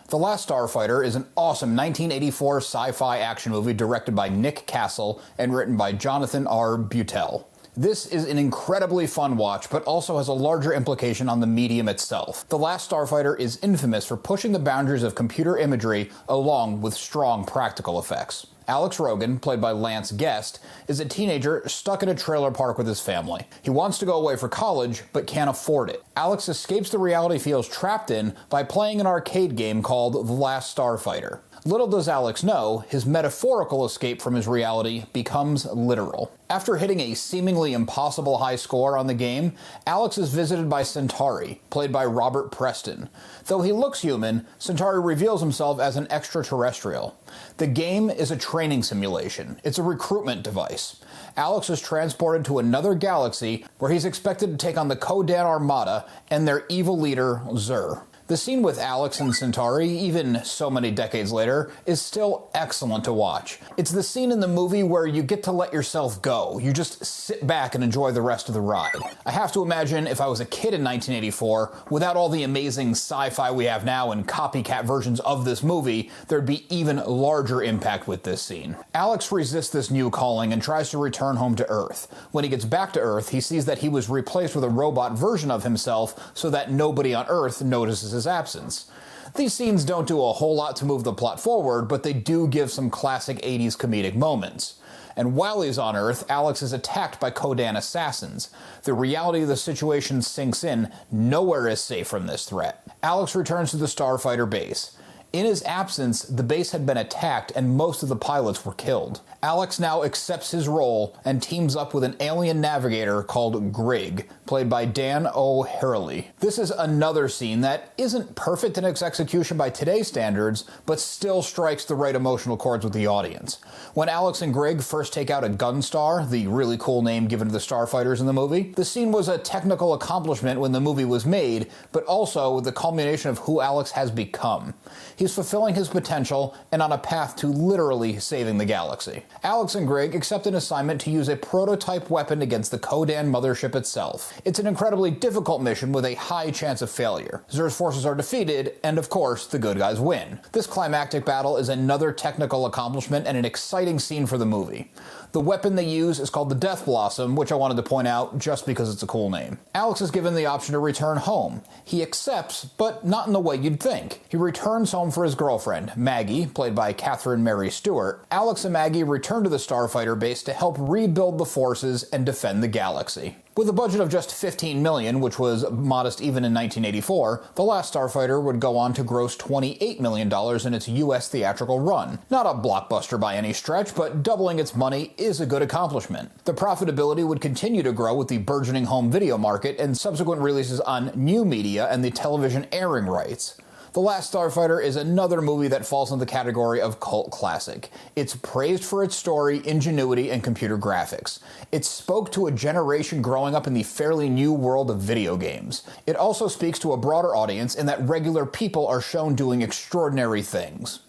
The Last Starfighter is an awesome 1984 sci-fi action movie directed by Nick Castle and written by Jonathan R. Betuel. This is an incredibly fun watch, but also has a larger implication on the medium itself. The Last Starfighter is infamous for pushing the boundaries of computer imagery along with strong practical effects. Alex Rogan, played by Lance Guest, is a teenager stuck in a trailer park with his family. He wants to go away for college, but can't afford it. Alex escapes the reality he feels trapped in by playing an arcade game called The Last Starfighter. Little does Alex know, his metaphorical escape from his reality becomes literal. After hitting a seemingly impossible high score on the game, Alex is visited by Centauri, played by Robert Preston. Though he looks human, Centauri reveals himself as an extraterrestrial. The game is a training simulation. It's a recruitment device. Alex is transported to another galaxy where he's expected to take on the Ko-Dan Armada and their evil leader, Xur. The scene with Alex and Centauri, even so many decades later, is still excellent to watch. It's the scene in the movie where you get to let yourself go. You just sit back and enjoy the rest of the ride. I have to imagine if I was a kid in 1984, without all the amazing sci-fi we have now and copycat versions of this movie, there'd be even larger impact with this scene. Alex resists this new calling and tries to return home to Earth. When he gets back to Earth, he sees that he was replaced with a robot version of himself so that nobody on Earth notices his absence. These scenes don't do a whole lot to move the plot forward, but they do give some classic 80s comedic moments. And while he's on Earth, Alex is attacked by Ko-Dan assassins. The reality of the situation sinks in. Nowhere is safe from this threat. Alex returns to the Starfighter base. In his absence, the base had been attacked and most of the pilots were killed. Alex now accepts his role and teams up with an alien navigator called Grig, played by Dan O'Herlihy. This is another scene that isn't perfect in its execution by today's standards, but still strikes the right emotional chords with the audience. When Alex and Grig first take out a Gunstar, the really cool name given to the starfighters in the movie, the scene was a technical accomplishment when the movie was made, but also the culmination of who Alex has become. He's fulfilling his potential and on a path to literally saving the galaxy. Alex and Grig accept an assignment to use a prototype weapon against the Ko-Dan mothership itself. It's an incredibly difficult mission with a high chance of failure. Xur's forces are defeated, and of course, the good guys win. This climactic battle is another technical accomplishment and an exciting scene for the movie. The weapon they use is called the Death Blossom, which I wanted to point out just because it's a cool name. Alex is given the option to return home. He accepts, but not in the way you'd think. He returns home for his girlfriend, Maggie, played by Catherine Mary Stewart. Alex and Maggie return to the Starfighter base to help rebuild the forces and defend the galaxy. With a budget of just $15 million, which was modest even in 1984, The Last Starfighter would go on to gross $28 million in its US theatrical run. Not a blockbuster by any stretch, but doubling its money is a good accomplishment. The profitability would continue to grow with the burgeoning home video market and subsequent releases on new media and the television airing rights. The Last Starfighter is another movie that falls in the category of cult classic. It's praised for its story, ingenuity, and computer graphics. It spoke to a generation growing up in the fairly new world of video games. It also speaks to a broader audience in that regular people are shown doing extraordinary things.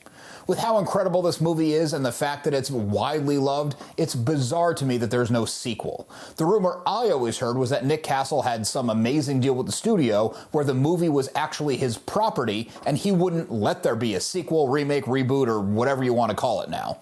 With how incredible this movie is and the fact that it's widely loved, it's bizarre to me that there's no sequel. The rumor I always heard was that Nick Castle had some amazing deal with the studio where the movie was actually his property and he wouldn't let there be a sequel, remake, reboot, or whatever you want to call it now.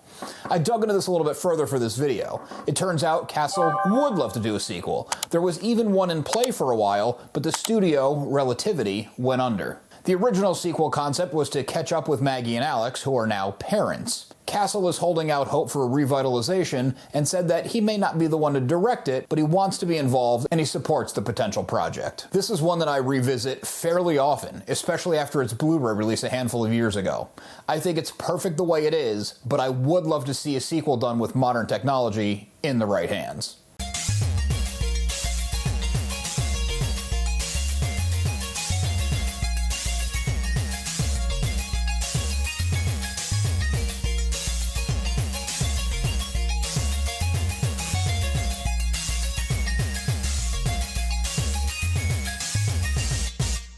I dug into this a little bit further for this video. It turns out Castle would love to do a sequel. There was even one in play for a while, but the studio, Relativity, went under. The original sequel concept was to catch up with Maggie and Alex, who are now parents. Castle is holding out hope for a revitalization and said that he may not be the one to direct it, but he wants to be involved and he supports the potential project. This is one that I revisit fairly often, especially after its Blu-ray release a handful of years ago. I think it's perfect the way it is, but I would love to see a sequel done with modern technology in the right hands.